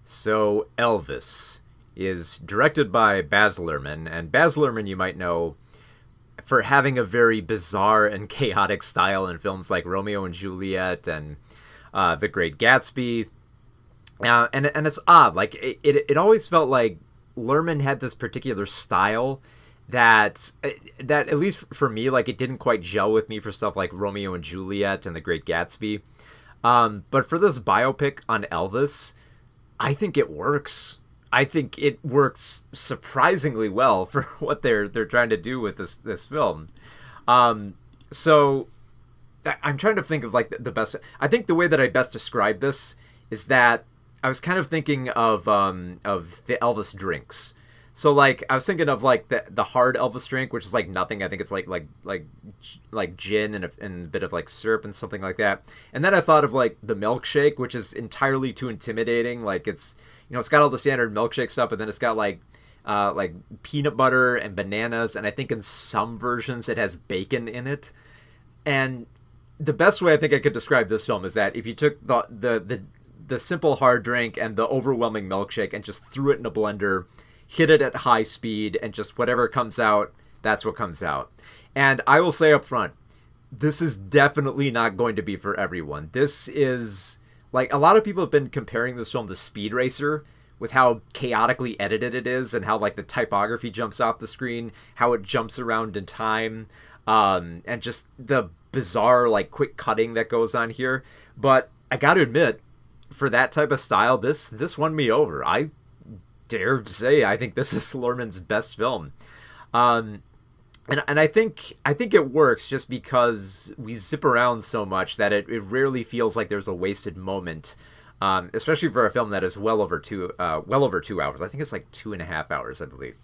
So Elvis is directed by Baz Luhrmann, and Baz Luhrmann you might know for having a very bizarre and chaotic style in films like Romeo and Juliet and The Great Gatsby. And it's odd, like it always felt like Luhrmann had this particular style that at least for me, like it didn't quite gel with me for stuff like Romeo and Juliet and The Great Gatsby. But for this biopic on Elvis, I think it works. I think it works surprisingly well for what they're trying to do with this film. So I'm trying to think of like the best. I think the way that I best describe this is that I was kind of thinking of the Elvis drinks. So like I was thinking of like the hard Elvis drink, which is like nothing. I think it's like gin and a bit of like syrup and something like that. And then I thought of like the milkshake, which is entirely too intimidating. Like it's got all the standard milkshake stuff, but then it's got like peanut butter and bananas, and I think in some versions it has bacon in it. And the best way I think I could describe this film is that if you took the simple hard drink and the overwhelming milkshake and just threw it in a blender, hit it at high speed, and just whatever comes out, that's what comes out. And I will say up front, this is definitely not going to be for everyone. This is like a lot of people have been comparing this film to Speed Racer with how chaotically edited it is and how like the typography jumps off the screen, how it jumps around in time, and just the bizarre like quick cutting that goes on here. But I got to admit, for that type of style, this won me over. I dare say I think this is Luhrmann's best film. And I think it works just because we zip around so much that it rarely feels like there's a wasted moment, especially for a film that is well over 2 hours. I think it's like 2.5 hours, I believe.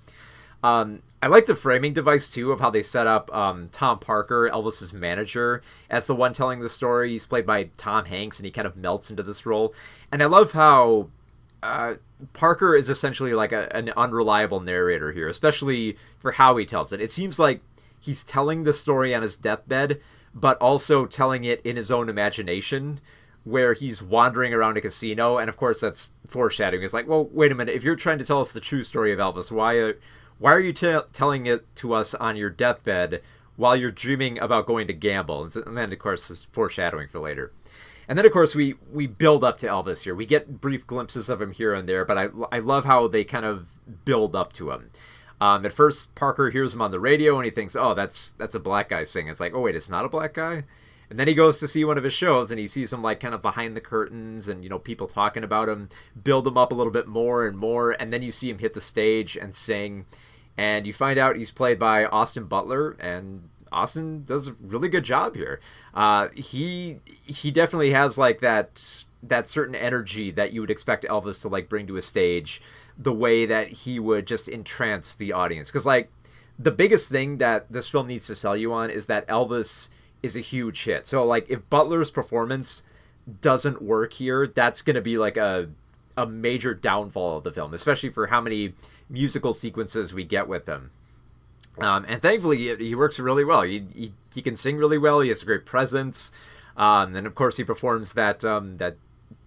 I like the framing device too of how they set up Tom Parker, Elvis's manager, as the one telling the story. He's played by Tom Hanks, and he kind of melts into this role. And I love how Parker is essentially like an unreliable narrator here, especially for how he tells it. It seems like he's telling the story on his deathbed, but also telling it in his own imagination, where he's wandering around a casino. And of course, that's foreshadowing. It's like, well, wait a minute. If you're trying to tell us the true story of Elvis, why are you telling it to us on your deathbed while you're dreaming about going to gamble? And then, of course, it's foreshadowing for later. And then, of course, we build up to Elvis here. We get brief glimpses of him here and there, but I love how they kind of build up to him. At first, Parker hears him on the radio, and he thinks, oh, that's a black guy singing. It's like, oh, wait, it's not a black guy? And then he goes to see one of his shows, and he sees him, like, kind of behind the curtains and, people talking about him, build him up a little bit more and more, and then you see him hit the stage and sing, and you find out he's played by Austin Butler, and Austin does a really good job here. He definitely has like that certain energy that you would expect Elvis to like bring to a stage, the way that he would just entrance the audience. Because like the biggest thing that this film needs to sell you on is that Elvis is a huge hit. So like if Butler's performance doesn't work here, that's gonna be like a major downfall of the film, especially for how many musical sequences we get with him. And thankfully, he works really well. He can sing really well. He has a great presence. And of course, he performs that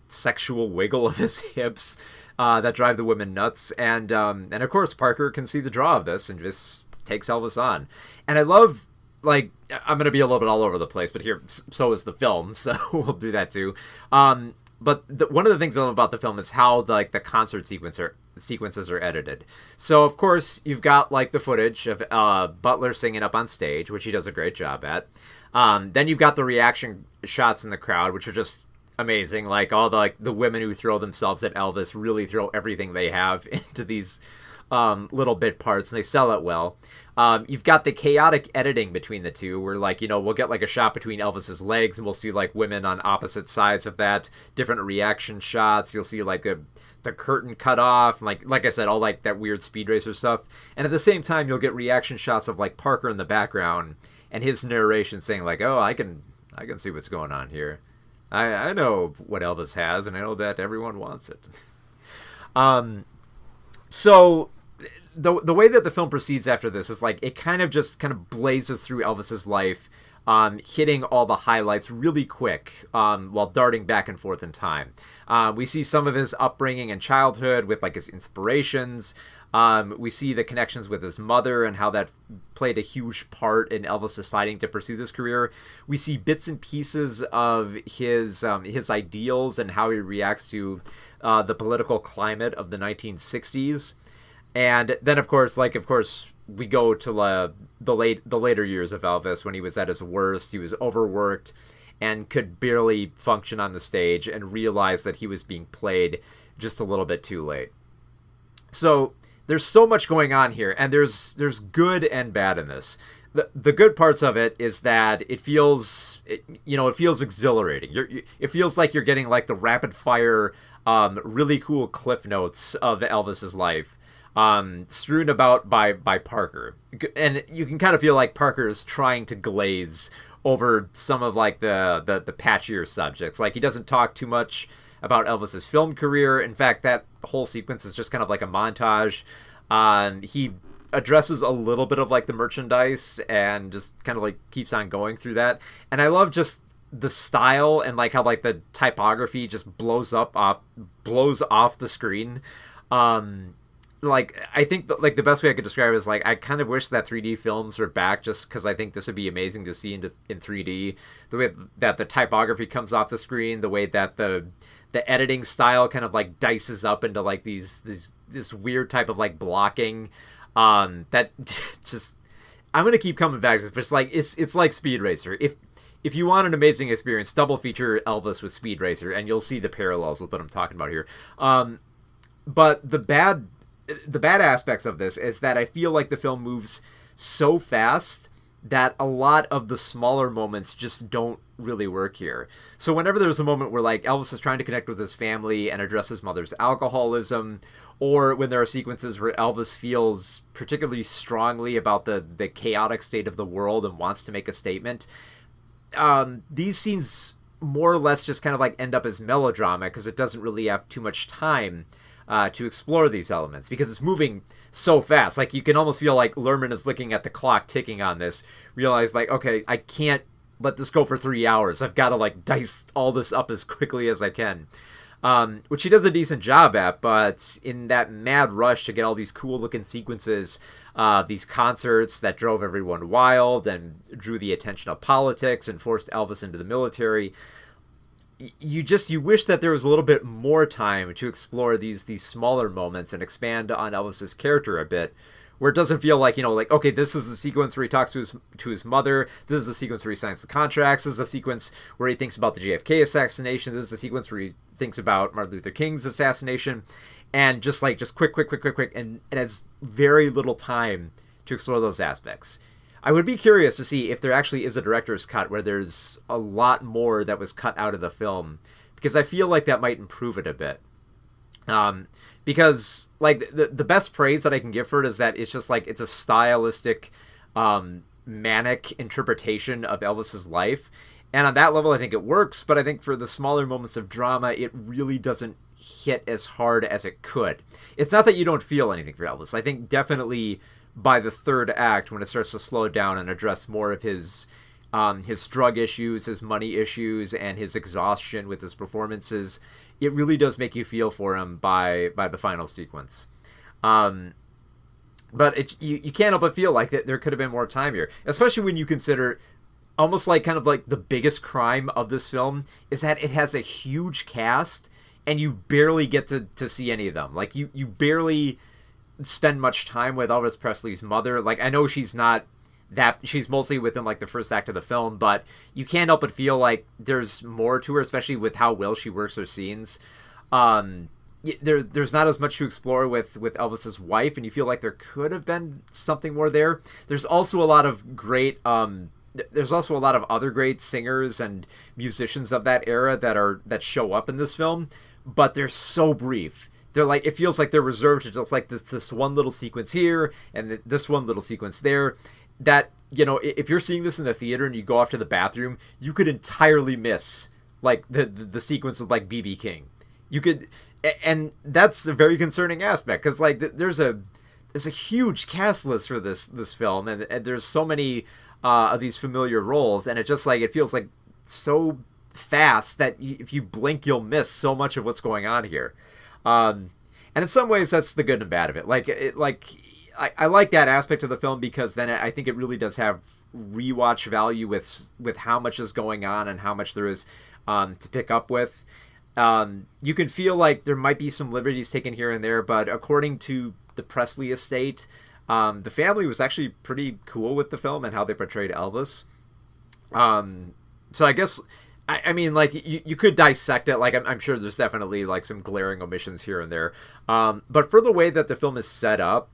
sexual wiggle of his hips that drive the women nuts. And of course, Parker can see the draw of this and just takes Elvis on. And I love, like, I'm going to be a little bit all over the place, but here, so is the film, so we'll do that too. But one of the things I love about the film is how the concert sequences are edited. So of course you've got like the footage of Butler singing up on stage, which he does a great job at. Then you've got the reaction shots in the crowd, which are just amazing. Like all the women who throw themselves at Elvis really throw everything they have into these little bit parts, and they sell it well. You've got the chaotic editing between the two, where we'll get like a shot between Elvis's legs, and we'll see like women on opposite sides of that, different reaction shots. You'll see like the curtain cut off, and like I said, all like that weird Speed Racer stuff. And at the same time, you'll get reaction shots of like Parker in the background and his narration saying like, oh, I can see what's going on here. I know what Elvis has, and I know that everyone wants it. So the way that the film proceeds after this is like it kind of blazes through Elvis's life hitting all the highlights really quick while darting back and forth in time. We see some of his upbringing and childhood with like his inspirations. We see the connections with his mother and how that played a huge part in Elvis deciding to pursue this career. We see bits and pieces of his ideals and how he reacts to the political climate of the 1960s. And then, of course, we go to the later years of Elvis when he was at his worst. He was overworked and could barely function on the stage, and realized that he was being played just a little bit too late. So there's so much going on here, and there's good and bad in this. The good parts of it is that it feels exhilarating. It feels like you're getting like the rapid fire, really cool cliff notes of Elvis's life, strewn about by Parker, and you can kind of feel like Parker is trying to glaze over some of like the patchier subjects. Like, he doesn't talk too much about Elvis's film career. In fact, that whole sequence is just kind of like a montage. He addresses a little bit of like the merchandise and just kind of like keeps on going through that. And I love just the style and like how like the typography just blows off the screen. Like, I think like the best way I could describe it is like, I kind of wish that 3D films were back, just because I think this would be amazing to see in 3D. The way that the typography comes off the screen, the way that the editing style kind of like dices up into like this weird type of like blocking, that just, I'm gonna keep coming back to this, but it's like Speed Racer. If you want an amazing experience, double feature Elvis with Speed Racer, and you'll see the parallels with what I'm talking about here. But the bad aspects of this is that I feel like the film moves so fast that a lot of the smaller moments just don't really work here. So whenever there's a moment where like Elvis is trying to connect with his family and address his mother's alcoholism, or when there are sequences where Elvis feels particularly strongly about the chaotic state of the world and wants to make a statement, these scenes more or less just kind of like end up as melodrama, because it doesn't really have too much time to explore these elements, because it's moving so fast. Like, you can almost feel like Lerman is looking at the clock ticking on this, realize like, okay, I can't let this go for 3 hours. I've got to like dice all this up as quickly as I can. Which he does a decent job at, but in that mad rush to get all these cool looking sequences, these concerts that drove everyone wild and drew the attention of politics and forced Elvis into the military, you wish that there was a little bit more time to explore these smaller moments and expand on Elvis's character a bit, where it doesn't feel like, like, okay, this is the sequence where he talks to his mother, this is the sequence where he signs the contracts, this is the sequence where he thinks about the JFK assassination, this is the sequence where he thinks about Martin Luther King's assassination, and just quick, and it has very little time to explore those aspects. I would be curious to see if there actually is a director's cut where there's a lot more that was cut out of the film, because I feel like that might improve it a bit. Because like the best praise that I can give for it is that it's just like, it's a stylistic, manic interpretation of Elvis's life. And on that level, I think it works, but I think for the smaller moments of drama, it really doesn't hit as hard as it could. It's not that you don't feel anything for Elvis. I think definitely by the third act, when it starts to slow down and address more of his drug issues, his money issues, and his exhaustion with his performances, it really does make you feel for him by the final sequence. But you can't help but feel like that there could have been more time here, especially when you consider almost like kind of like the biggest crime of this film is that it has a huge cast and you barely get to see any of them. Like, you barely spend much time with Elvis Presley's mother. Like, I know she's mostly within like the first act of the film, but you can't help but feel like there's more to her, especially with how well she works her scenes. There's not as much to explore with Elvis's wife, and you feel like there could have been something more there. There's also a lot of other great singers and musicians of that era that show up in this film, but they're so brief. They're like, it feels like they're reserved to just like this one little sequence here and this one little sequence there, that, if you're seeing this in the theater and you go off to the bathroom, you could entirely miss like the sequence with like BB King. You could, and that's a very concerning aspect, because like there's a huge cast list for this film, and there's so many of these familiar roles, and it just like it feels like so fast that if you blink, you'll miss so much of what's going on here. And in some ways, that's the good and bad of it. I like that aspect of the film because then I think it really does have rewatch value with how much is going on and how much there is to pick up with. You can feel like there might be some liberties taken here and there, but according to the Presley estate, the family was actually pretty cool with the film and how they portrayed Elvis. So I guess, I mean, like, you could dissect it. Like, I'm sure there's definitely, like, some glaring omissions here and there. But for the way that the film is set up,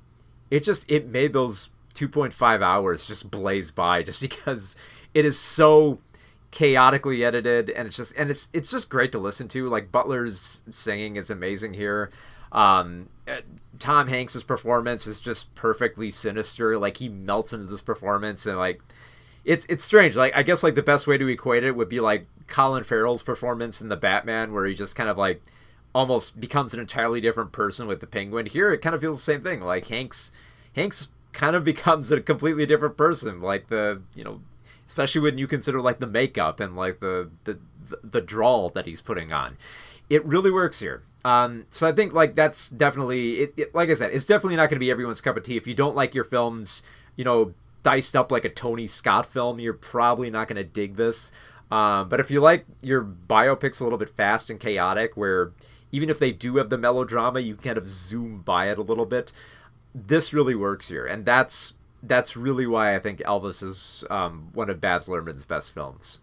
it made those 2.5 hours just blaze by just because it is so chaotically edited, and it's just great to listen to. Like, Butler's singing is amazing here. Tom Hanks's performance is just perfectly sinister. Like, he melts into this performance, and like it's strange. Like, I guess like the best way to equate it would be like Colin Farrell's performance in The Batman, where he just kind of like almost becomes an entirely different person with the Penguin. Here it kind of feels the same thing. Like Hanks kind of becomes a completely different person. Like especially when you consider like the makeup and like the drawl that he's putting on. It really works here. So I think like that's definitely it. Like I said, it's definitely not going to be everyone's cup of tea. If you don't like your films, diced up like a Tony Scott film, you're probably not going to dig this. But if you like your biopics a little bit fast and chaotic, where even if they do have the melodrama, you kind of zoom by it a little bit, this really works here. And that's really why I think Elvis is one of Baz Luhrmann's best films.